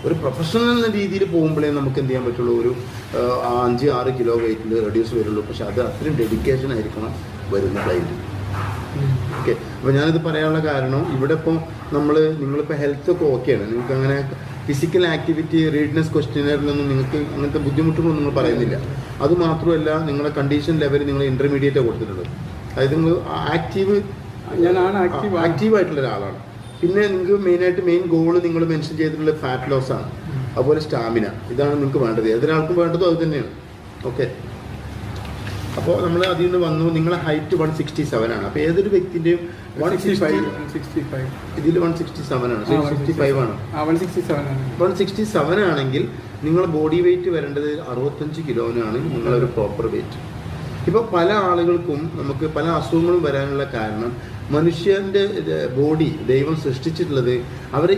ഒരു പ്രൊഫഷണൽ എന്ന രീതിയിൽ പോകുമ്പോഴേ നമുക്ക് എന്ത് ചെയ്യാൻ പറ്റുള്ളൂ, ഒരു 5-6 കിലോ വെയിറ്റിൽ റെഡ്യൂസ് വരുള്ളൂ. പക്ഷെ അത് അത്രയും ഡെഡിക്കേഷൻ ആയിരിക്കണം വരുന്ന ക്ലൈൻറ്റ്. ഓക്കെ, അപ്പോൾ ഞാനിത് പറയാനുള്ള കാരണം ഇവിടെ ഇപ്പോൾ നിങ്ങളിപ്പോൾ ഹെൽത്ത് ഒക്കെ ഓക്കെയാണ്, നിങ്ങൾക്ക് അങ്ങനെ ഫിസിക്കൽ ആക്ടിവിറ്റി റീഡ്നെസ് ക്വസ്റ്റ്യനറിലൊന്നും നിങ്ങൾക്ക് അങ്ങനത്തെ ബുദ്ധിമുട്ടുകളൊന്നും നിങ്ങൾ പറയുന്നില്ല. അതുമാത്രമല്ല നിങ്ങളുടെ കണ്ടീഷൻ ലെവൽ നിങ്ങൾ ഇൻ്റർമീഡിയറ്റാണ് കൊടുത്തിട്ടുള്ളത്. അതായത് നിങ്ങൾ ആക്റ്റീവായിട്ടുള്ള ഒരാളാണ്. പിന്നെ നിങ്ങൾക്ക് മെയിൻ ഗോൾ നിങ്ങൾ മെൻഷൻ ചെയ്തിട്ടുള്ള ഫാറ്റ് ലോസ് ആണ്, അതുപോലെ സ്റ്റാമിന. ഇതാണ് നിങ്ങൾക്ക് വേണ്ടത്, ഏതൊരാൾക്കും വേണ്ടതും അത് തന്നെയാണ്. ഓക്കെ, അപ്പോൾ നമ്മൾ അതിൽ നിന്ന് വന്നു. നിങ്ങളെ ഹൈറ്റ് 167 ആണ്. അപ്പോൾ ഏതൊരു വ്യക്തിൻ്റെയും 165 ഇതിൽ 167 ആണ്, 65 ആണ്. 167 ആണെങ്കിൽ നിങ്ങളുടെ ബോഡി വെയിറ്റ് വരേണ്ടത് 65 കിലോനാണ് നിങ്ങളൊരു പ്രോപ്പർ വെയിറ്റ്. ഇപ്പോൾ പല ആളുകൾക്കും നമുക്ക് പല അസുഖങ്ങളും വരാനുള്ള കാരണം മനുഷ്യൻ്റെ ബോഡി ദൈവം സൃഷ്ടിച്ചിട്ടുള്ളത് അവരെ